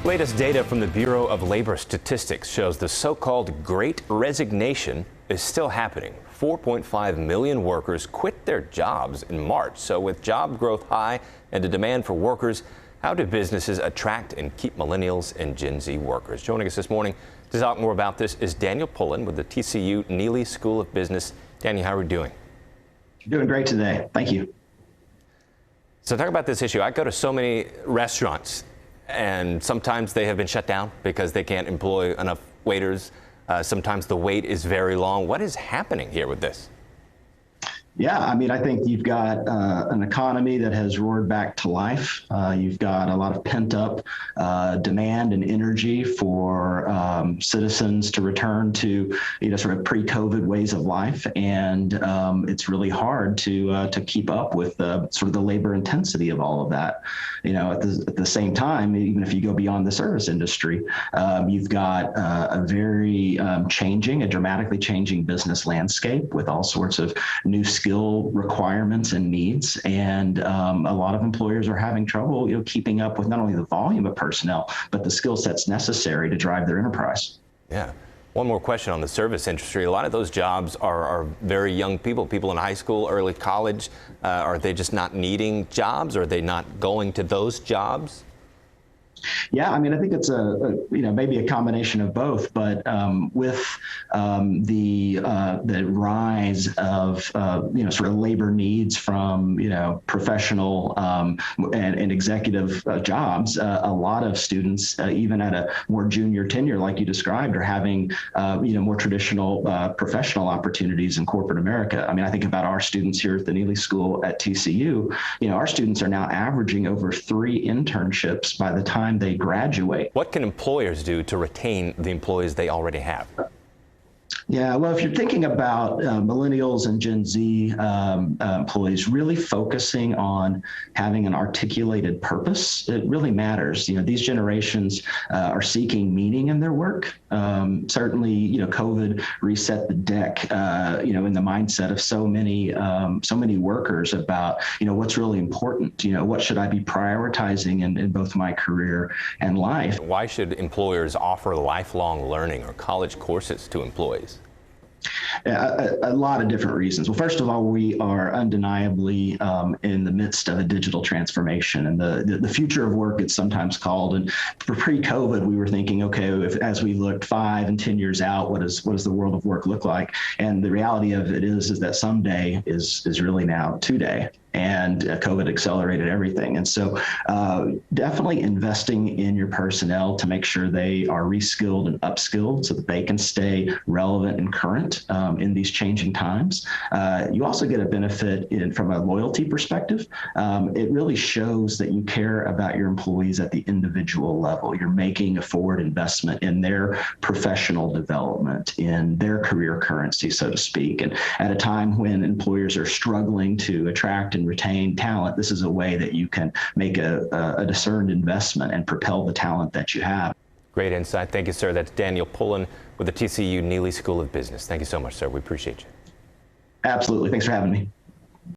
Latest data from the Bureau of Labor Statistics shows the so-called Great Resignation is still happening. 4.5 million workers quit their jobs in March. So with job growth high and the demand for workers, how do businesses attract and keep millennials and Gen Z workers? Joining us this morning to talk more about this is Daniel PullIn with the TCU Neeley School of Business. Daniel, how are we doing? Doing great today. Thank you. So talk about this issue. I go to so many restaurants, and sometimes they have been shut down because they can't employ enough waiters. Sometimes the wait is very long. What is happening here with this? Yeah, I mean, I think you've got an economy that has roared back to life. You've got a lot of pent up demand and energy for citizens to return to, sort of pre-COVID ways of life. And it's really hard to keep up with sort of the labor intensity of all of that. At the same time, even if you go beyond the service industry, you've got a very dramatically changing business landscape with all sorts of new skill requirements and needs, and a lot of employers are having trouble, keeping up with not only the volume of personnel, but the skill sets necessary to drive their enterprise. Yeah. One more question on the service industry. A lot of those jobs are very young people in high school, early college. Are they just not needing jobs? Or are they not going to those jobs? Yeah, I mean, I think it's maybe a combination of both, but with the rise of sort of labor needs from professional and executive jobs, a lot of students, even at a more junior tenure like you described, are having more traditional professional opportunities in corporate America. I mean, I think about our students here at the Neeley School at TCU. Our students are now averaging over 3 internships by the time they graduate. What can employers do to retain the employees they already have? Yeah, well, if you're thinking about millennials and Gen Z employees, really focusing on having an articulated purpose, it really matters. These generations are seeking meaning in their work. Certainly, COVID reset the deck, in the mindset of so many workers about, what's really important. What should I be prioritizing in both my career and life? Why should employers offer lifelong learning or college courses to employees? A lot of different reasons. Well, first of all, we are undeniably in the midst of a digital transformation, and the future of work, it's sometimes called. And for pre-COVID, we were thinking, okay, as we looked 5 and 10 years out, what does the world of work look like? And the reality of it is that someday is really now today. And COVID accelerated everything. And so definitely investing in your personnel to make sure they are reskilled and upskilled so that they can stay relevant and current in these changing times. You also get a benefit from a loyalty perspective. It really shows that you care about your employees at the individual level. You're making a forward investment in their professional development, in their career currency, so to speak. And at a time when employers are struggling to attract and retain talent, this is a way that you can make a discerned investment and propel the talent that you have. Great insight. Thank you, sir. That's Daniel PullIn with the TCU Neeley School of Business. Thank you so much, sir. We appreciate you. Absolutely. Thanks for having me.